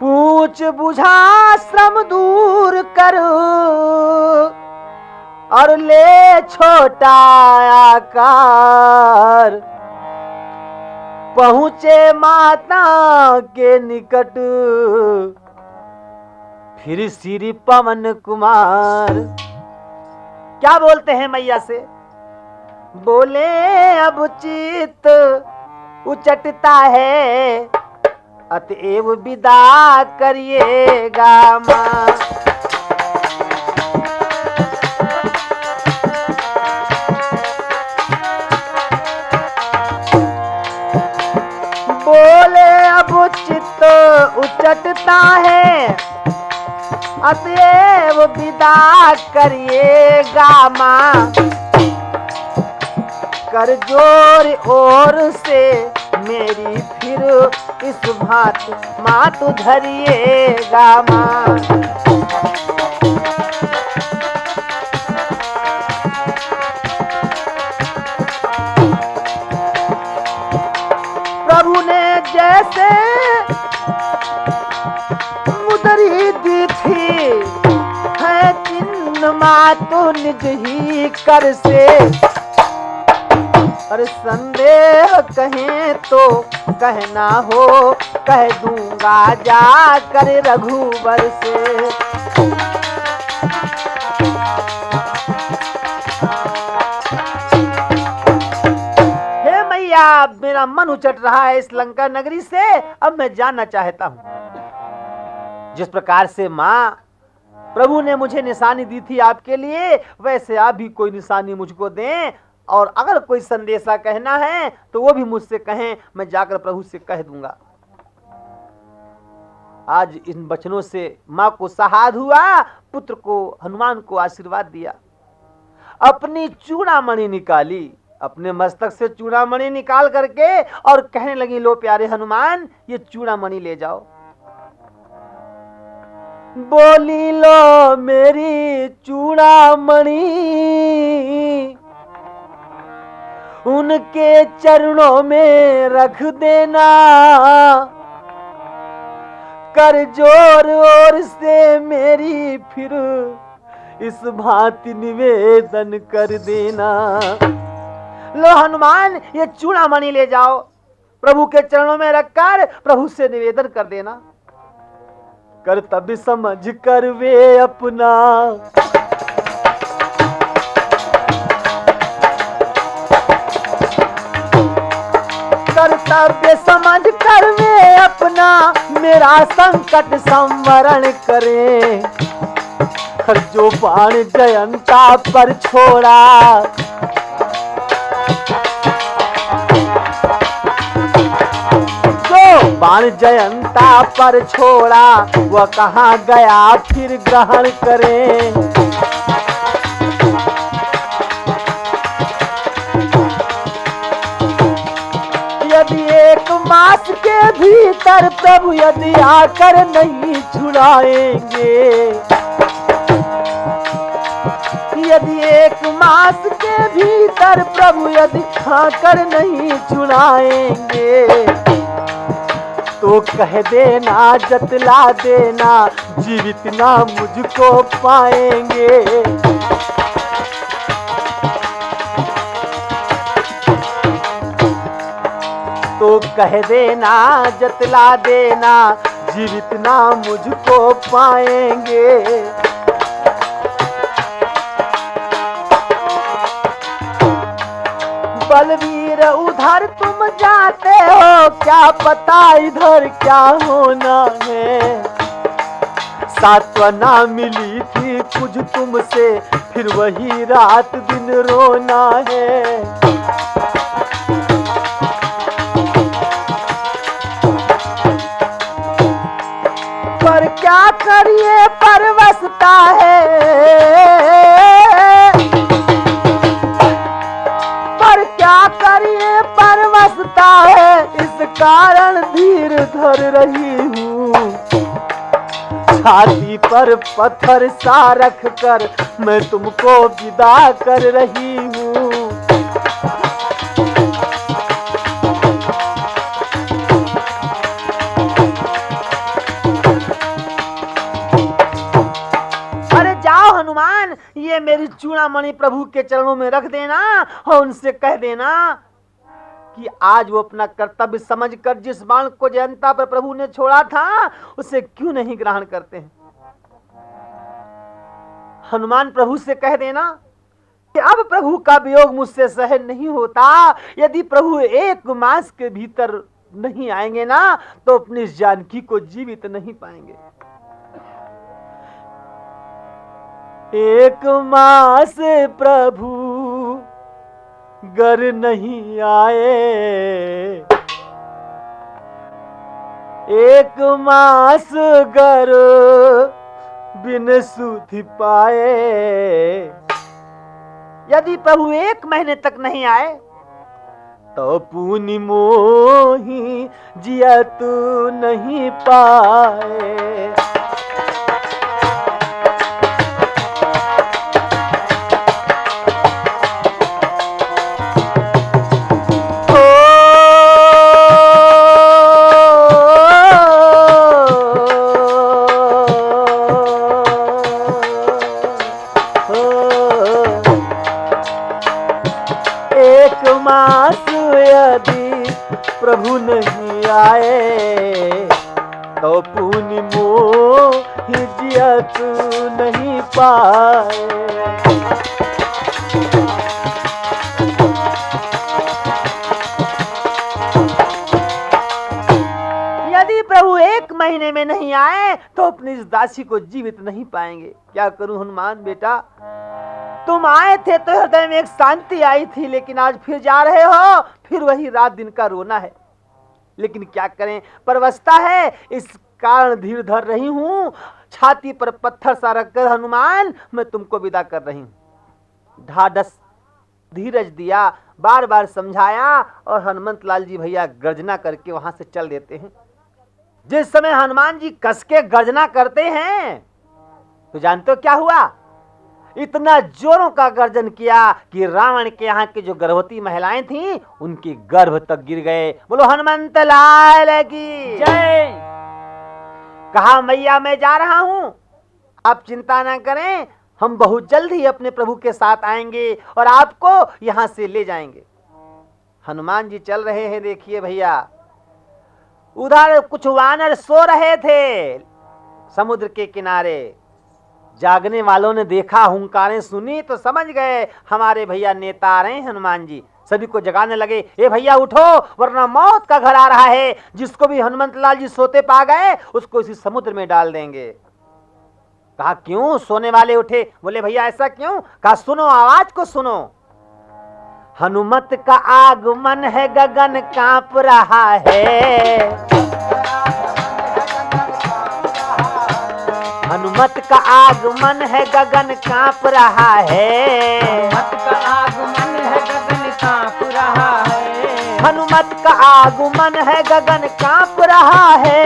पूछ बुझा श्रम दूर करो और ले छोटा आकार, पहुंचे माता के निकट फिर श्री पवन कुमार। क्या बोलते हैं मैया से? बोले अब चित उचटता है, अतएव विदा करिएगा मां। बोले अब चित उचटता है, अतएव विदा करिएगा माँ। कर जोर और से मेरी फिर इस भांत मात धरिएगा माँ। प्रभु ने जैसे मुदरी दी थी है चिन्ह माँ तो निज ही कर से। अरे संदेह कहें तो कहना हो, कह दूंगा जा कर रघुवर से। हे मैया, मेरा मन उचट रहा है इस लंका नगरी से, अब मैं जानना चाहता हूं। जिस प्रकार से माँ प्रभु ने मुझे निशानी दी थी आपके लिए, वैसे आप भी कोई निशानी मुझको दें, और अगर कोई संदेशा कहना है तो वो भी मुझसे कहें, मैं जाकर प्रभु से कह दूंगा। आज इन वचनों से माँ को साहाद हुआ, पुत्र को हनुमान को आशीर्वाद दिया। अपनी चूड़ामणि निकाली, अपने मस्तक से चूड़ामणि निकाल करके और कहने लगी, लो प्यारे हनुमान, ये चूड़ामणि ले जाओ। बोली, लो मेरी चूड़ामणि उनके चरणों में रख देना। कर जोर और से मेरी फिर इस भांति निवेदन कर देना। लो हनुमान, ये चूड़ामणि ले जाओ, प्रभु के चरणों में रखकर प्रभु से निवेदन कर देना। कर्तव्य समझ कर वे अपना कर्तव्य समझ कर वे अपना मेरा संकट संवरण करें। जो बाण जयंता पर छोड़ा, जो बाण जयंता पर छोड़ा, वह कहाँ गया फिर ग्रहण करें। यदि एक मास के भीतर प्रभु यदि आकर नहीं छुड़ाएंगे, यदि एक मास के भीतर प्रभु यदि आकर नहीं छुड़ाएंगे, तो कह देना, जतला देना, जीवित ना मुझको पाएंगे। तो कह देना, जतला देना, जीवित ना मुझको पाएंगे। बलवीर उधर तुम जाते हो, क्या पता इधर क्या होना है। सांत्वना मिली थी कुछ तुमसे, फिर वही रात दिन रोना है। पर क्या करिए परवसता है, पर क्या करिए परवसता है, इस कारण धीर धर रही हूँ। छाती पर पत्थर सा रख कर मैं तुमको विदा कर रही हूँ। हनुमान, ये मेरी चूड़ामणि प्रभु के चरणों में रख देना और उनसे कह देना कि आज वो अपना कर्तव्य समझकर जिस बाण को जयंता पर प्रभु ने छोड़ा था, उसे क्यों नहीं ग्रहण करते हैं। हनुमान प्रभु से कह देना कि अब प्रभु का वियोग मुझसे सहन नहीं होता। यदि प्रभु एक मास के भीतर नहीं आएंगे ना, तो अपनी जानकी को जीवित नहीं पाएंगे। एक मास प्रभु गर नहीं आए, एक मास गर बिन सुधि पाए। यदि प्रभु 1 महीने तक नहीं आए तो पुनि मोही जिया तू नहीं पाए। प्रभु नहीं आए तो पुनि मोहि जिया तू नहीं पाए। यदि प्रभु 1 महीने में नहीं आए तो अपनी इस दासी को जीवित नहीं पाएंगे। क्या करूं हनुमान बेटा, तुम आए थे तो हृदय में एक शांति आई थी, लेकिन आज फिर जा रहे हो, फिर वही रात दिन का रोना है। लेकिन क्या करें, परवस्था है, इस कारण धीर धर रही हूं। छाती पर पत्थर सा रखकर हनुमान मैं तुमको विदा कर रही हूं। ढाढ़स धीरज दिया, बार बार समझाया और हनुमंत लाल जी भैया गर्जना करके वहां से चल देते हैं। जिस समय हनुमान जी कस के गर्जना करते हैं तो जानते हो क्या हुआ? इतना जोरों का गर्जन किया कि रावण के यहाँ की जो गर्भवती महिलाएं थीं उनके गर्भ तक गिर गए। बोलो हनुमंत लाल की जय। कहा मैया मैं जा रहा हूं, आप चिंता ना करें, हम बहुत जल्द ही अपने प्रभु के साथ आएंगे और आपको यहां से ले जाएंगे। हनुमान जी चल रहे हैं, देखिए भैया उधर कुछ वानर सो रहे थे समुद्र के किनारे। जागने वालों ने देखा, हुंकारें सुनी तो समझ गए हमारे भैया नेता आ रहे हैं हनुमान जी। सभी को जगाने लगे, ए भैया उठो वरना मौत का घर आ रहा है। जिसको भी हनुमंत लाल जी सोते पा गए उसको इसी समुद्र में डाल देंगे। कहा क्यों? सोने वाले उठे, बोले भैया ऐसा क्यों? कहा सुनो, आवाज को सुनो। हनुमत का आगमन है, गगन कांप रहा है। हनुमत का आगमन है, गगन कांप रहा है। हनुमत का आगमन है, गगन कांप रहा है। हनुमत का आगमन है, गगन कांप रहा है।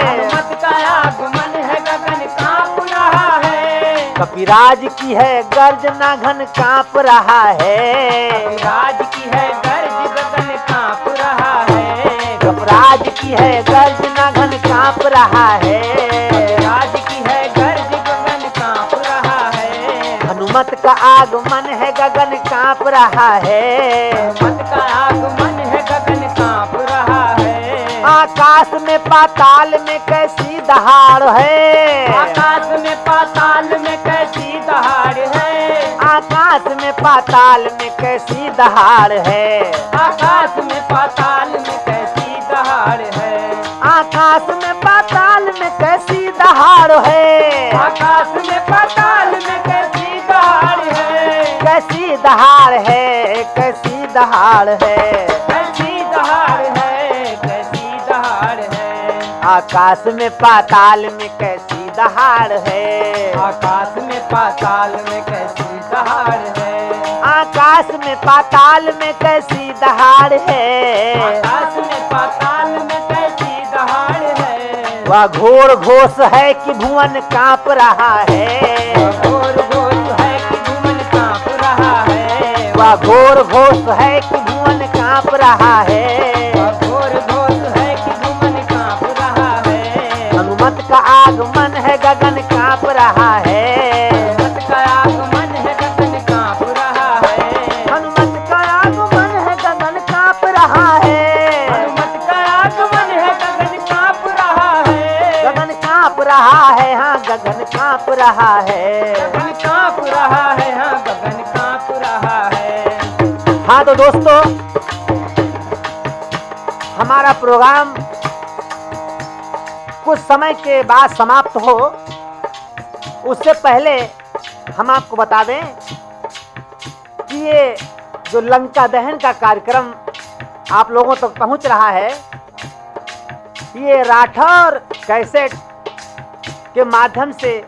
हनुमत का आगमन है, गगन कांप रहा है। कपिराज की है गर्जना, घन कांप रहा है। कपिराज की है गर्ज, गगन कांप रहा है। कपिराज की है गर्जना, घन कांप रहा है। कपिराज की है गर्ज, गगन कांप रहा है। हनुमत का आगमन है, गगन कांप रहा है। हनुमत का आगमन है, गगन कांप रहा है। आकाश में पाताल में कैसी दहाड़ है। आकाश में पाताल में कैसी दहाड़ है। आकाश में पाताल में कैसी दहाड़ है। आकाश में पाताल में कैसी दहाड़ है। आकाश में पाताल में कैसी दहाड़ है। आकाश में पाताल में कैसी दहाड़ है। कैसी दहाड़ है, कैसी दहाड़ है। कैसी दहाड़ है, कैसी दहाड़ है। आकाश में पाताल में कैसी दहाड़ है। आकाश में पाताल में कैसी दहाड़ है। आकाश में पाताल में कैसी दहाड़ है। आकाश में पाताल में कैसी दहाड़ है। वह घोर घोष है कि भुवन कांप रहा है। घोर घोष है कि भुवन कांप रहा है। वह घोर घोष है कि भुवन कांप रहा है। घोर घोष है कि भुवन कांप रहा है। हनुमत का आगमन है, गगन कांप रहा है। हनुमत का आगमन है, गगन कांप रहा है। हनुमत का आगमन है, गगन कांप रहा है। हनुमत का आगमन है, गगन कांप रहा है। गगन कांप रहा है, हाँ गगन कांप रहा है। गगन कांप रहा है, हाँ गगन कांप रहा है। हाँ तो दोस्तों, हमारा प्रोग्राम कुछ समय के बाद समाप्त हो, उससे पहले हम आपको बता दें कि ये जो लंका दहन का कार्यक्रम आप लोगों तक पहुंच रहा है, ये राठौर कैसेट के माध्यम से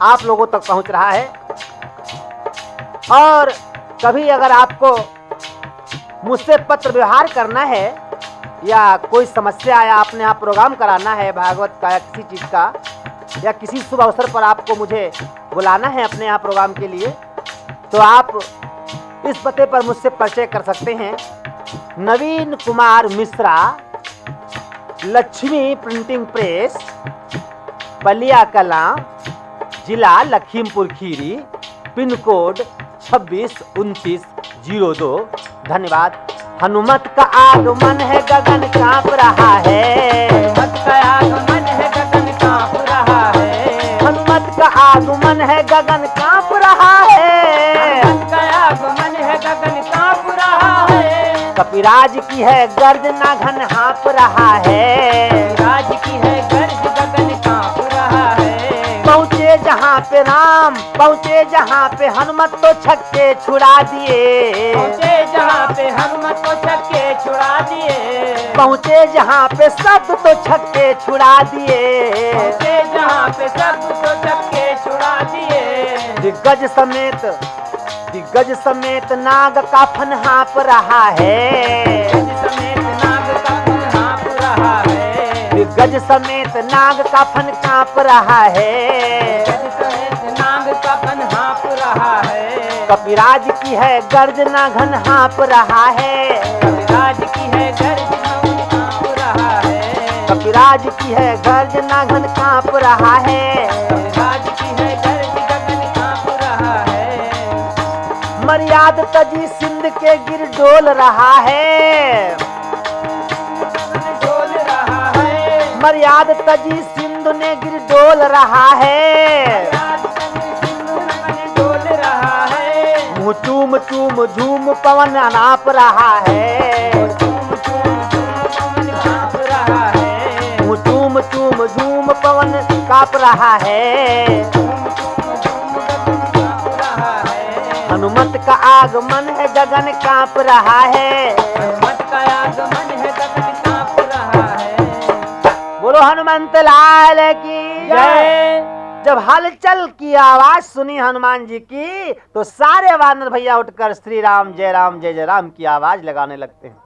आप लोगों तक पहुंच रहा है। और कभी अगर आपको मुझसे पत्र व्यवहार करना है या कोई समस्या या आपने आप प्रोग्राम कराना है भागवत का या किसी चीज़ का, या किसी शुभ अवसर पर आपको मुझे बुलाना है अपने यहाँ प्रोग्राम के लिए, तो आप इस पते पर मुझसे परिचय कर सकते हैं। नवीन कुमार मिश्रा, लक्ष्मी प्रिंटिंग प्रेस, बलिया कलां, जिला लखीमपुर खीरी, पिन कोड 262902। धन्यवाद। हनुमत का आगमन है, गगन कांप रहा है। हनुमत का आगमन है, गगन कांप रहा है। हनुमत का आगमन है, गगन कांप रहा है। हनुमत का आगमन है, गगन कांप रहा है। कपिराज की है गर्जना, घन हाँप रहा है। राज की है गर्ज, गगन कांप रहा है। पहुँचे जहाँ पे राम, पहुँचे जहाँ पे हनुमत, तो छक्के छुड़ा दिए। पहुंचे जहाँ पे हनुमत को छक्के छुड़ा दिए। पहुँचे जहाँ पे सब तो छक्के छुड़ा दिए। पहुंचे जहाँ पे सब तो छक्के छुड़ा दिए। दिग्गज समेत नाग का फन हाँप रहा है। समेत नाग का फन हाँप रहा है। दिग्गज समेत नाग का फन काँप रहा है। समेत नाग का फन हाँप रहा है। कपिराज की है गर्जना, घन हाँप रहा है। राज की है गर्ज, गगन कांप रहा है। कपिराज की है गर्जना, घन काँप रहा है। राज की है गर्ज, गगन कांप रहा है। मर्याद तजी सिंध के गिर डोल रहा है। डोल रहा है। मर्याद तजी सिंधु ने गिर डोल रहा है। डोल रहा है। मुँह चूम चूम झूम पवन अनाप रहा है। झूम झूम झूम पवन कांप रहा है। मुँह चूम चूम झूम पवन काँप रहा है। झूम झूम झूम गगन कांप रहा है। हनुमत का आगमन है, गगन काँप रहा है। हनुमत का आगमन है, गगन कांप रहा है। बोलो हनुमंत लाल की जय। जब हलचल की आवाज सुनी हनुमान जी की, तो सारे वानर भैया उठकर श्री राम जय जय राम की आवाज लगाने लगते हैं।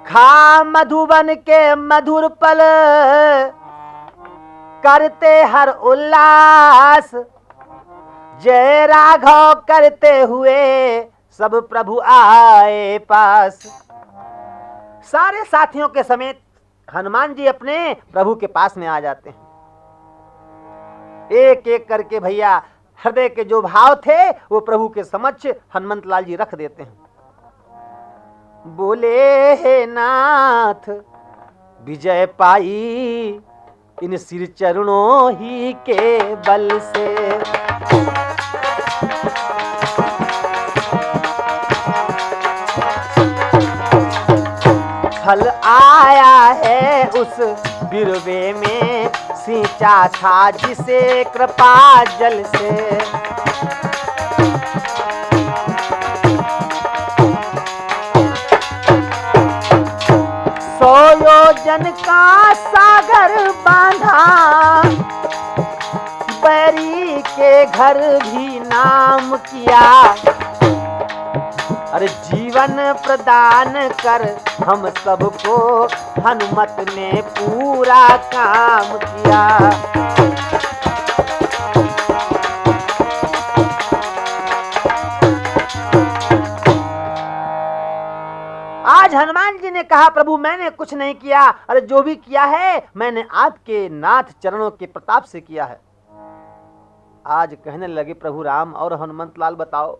खा मधुबन के मधुर पल, करते हर उल्लास, जय राघव करते हुए सब प्रभु आए पास। सारे साथियों के समेत हनुमान जी अपने प्रभु के पास में आ जाते हैं। एक एक करके भैया हृदय के जो भाव थे वो प्रभु के समक्ष हनुमंत लाल जी रख देते हैं। बोले हे नाथ विजय पाई इन सिर चरणों ही के बल से। फल आया है उस बिरवे में, सींचा था जिसे कृपा जल से। सौ योजन का सागर बांधा, बैरी के घर भी नाम किया। अरे जीवन प्रदान कर हम सबको, हनुमत ने पूरा काम किया। आज हनुमान जी ने कहा प्रभु मैंने कुछ नहीं किया, अरे जो भी किया है मैंने आपके नाथ चरणों के प्रताप से किया है। आज कहने लगे प्रभु राम और हनुमंत लाल बताओ,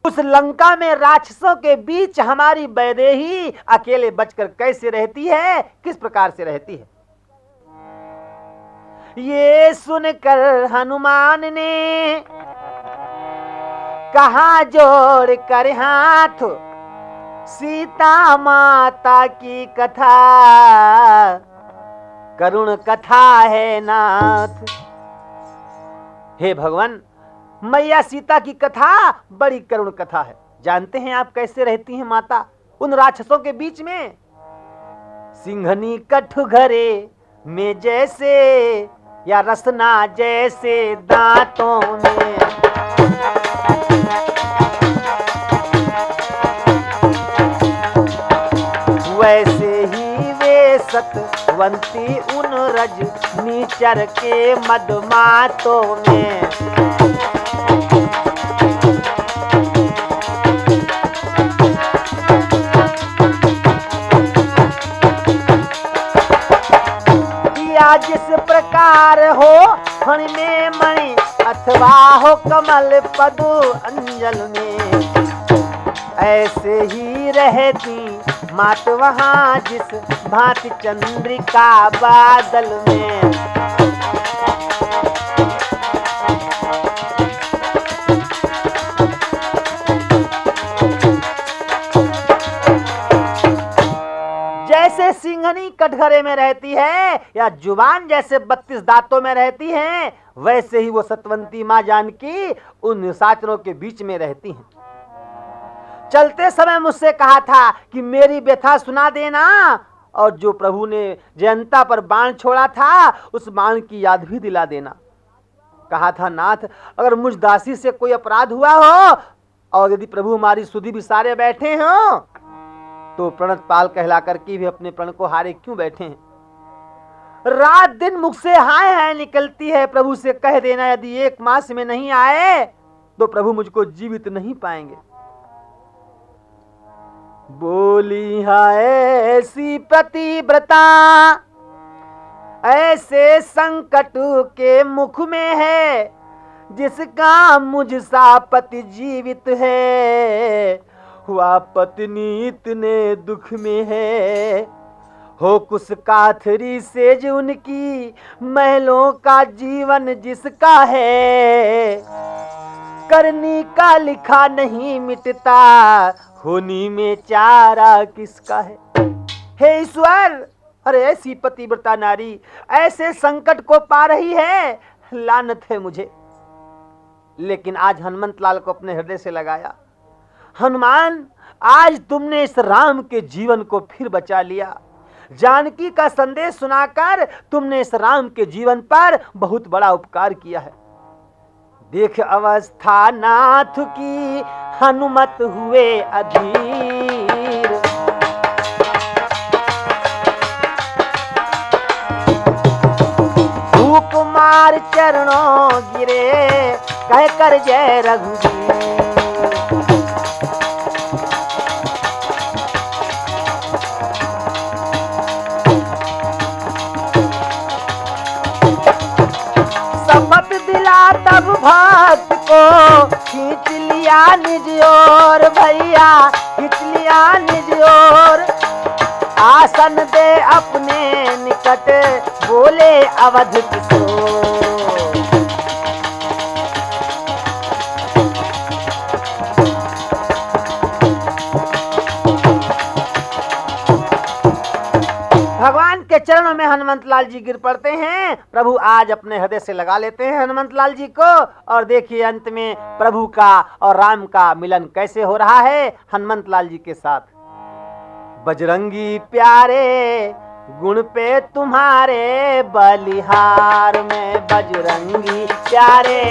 उस लंका में राक्षसों के बीच हमारी वैदेही अकेले बचकर कैसे रहती है, किस प्रकार से रहती है। ये सुनकर हनुमान ने कहा जोड़ कर हाथ, सीता माता की कथा करुण कथा है नाथ। हे भगवान, मैया सीता की कथा बड़ी करुण कथा है। जानते हैं आप कैसे रहती हैं माता उन राक्षसों के बीच में। सिंघनी कटघरे में जैसे या रसना जैसे दांतों में, वैसे ही वे सतवंती उन रजनीचर के मदमातों में। जिस प्रकार हो फण में मणि अथवा हो कमल पदु अंजल में, ऐसे ही रहती मात वहाँ जिस भांति चंद्रिका बादल में। जैसे सिंघनी कटघरे में रहती है या जुबान जैसे 32 दांतों में रहती हैं, वैसे ही वो सतवंती माँ जानकी उन निशाचरों के बीच में रहती हैं। चलते समय मुझसे कहा था कि मेरी व्यथा सुना देना, और जो प्रभु ने जयंता पर बाण छोड़ा था उस बाण की याद भी दिला देना। कहा था नाथ, अगर मुझ दासी से कोई अपराध हुआ हो और यदि प्रभु हमारी सुधि विसारे बैठे हो तो प्रणत पाल कहला करके भी अपने प्रण को हारे क्यों बैठे हैं। रात दिन मुख से हाय हाय निकलती है, प्रभु से कह देना यदि 1 मास में नहीं आए तो प्रभु मुझको जीवित नहीं पाएंगे। बोली हाय ऐसी पतिव्रता ऐसे संकट के मुख में है, जिसका मुझ सा पति जीवित है, हुआ पत्नी इतने दुख में है। हो कुछ काथरी सेज उनकी महलों का जीवन जिसका है, करनी का लिखा नहीं मिटता, होनी में चारा किसका है। हे ईश्वर, अरे ऐसी पतिव्रता नारी ऐसे संकट को पा रही है, लानत है मुझे। लेकिन आज हनुमंत लाल को अपने हृदय से लगाया। हनुमान, आज तुमने इस राम के जीवन को फिर बचा लिया। जानकी का संदेश सुनाकर तुमने इस राम के जीवन पर बहुत बड़ा उपकार किया है। देख अवस्था नाथ की हनुमत हुए अधीर, कुमार चरणों गिरे कह कर जय रघुवीर। शपथ दिला तब भक्त को खींच लिया निज ओर, भैया खींच लिया निज ओर। आसन दे अपने निकट बोले अवध किशोर। भगवान के चरणों में हनुमंत लाल जी गिर पड़ते हैं। प्रभु आज अपने हृदय से लगा लेते हैं हनुमंत लाल जी को, और देखिए अंत में प्रभु का और राम का मिलन कैसे हो रहा है हनुमंत लाल जी के साथ। बजरंगी प्यारे गुण पे तुम्हारे बलिहार में, बजरंगी प्यारे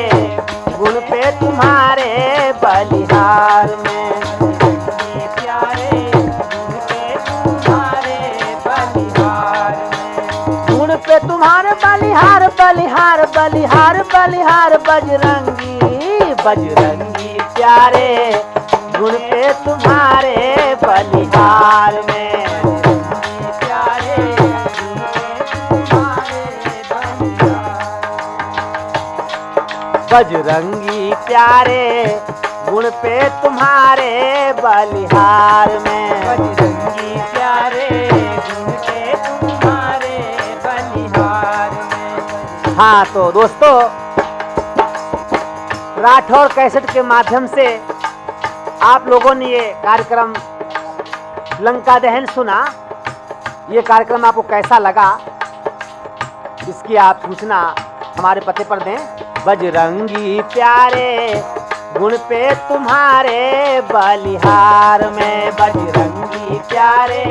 गुण पे तुम्हारे बलिहार में, बजरंगी प्यारे गुण पे तुम्हारे बलिहार में, गुण पे तुम्हारे बलिहार बलिहार बलिहार बलिहार, बजरंगी बजरंगी प्यारे गुण पे तुम्हारे बलिहार में, प्यारे गुण पे तुम्हारे बलिहार। बजरंगी प्यारे गुण पे तुम्हारे बलिहार में, बजरंगी प्यारे गुण पे तुम्हारे बलिहार में। हाँ तो दोस्तों, राठौर कैसेट के माध्यम से आप लोगों ने ये कार्यक्रम लंका दहन सुना। ये कार्यक्रम आपको कैसा लगा इसकी आप सूचना हमारे पते पर दें। बजरंगी प्यारे गुण पे तुम्हारे बलिहार में, बजरंगी प्यारे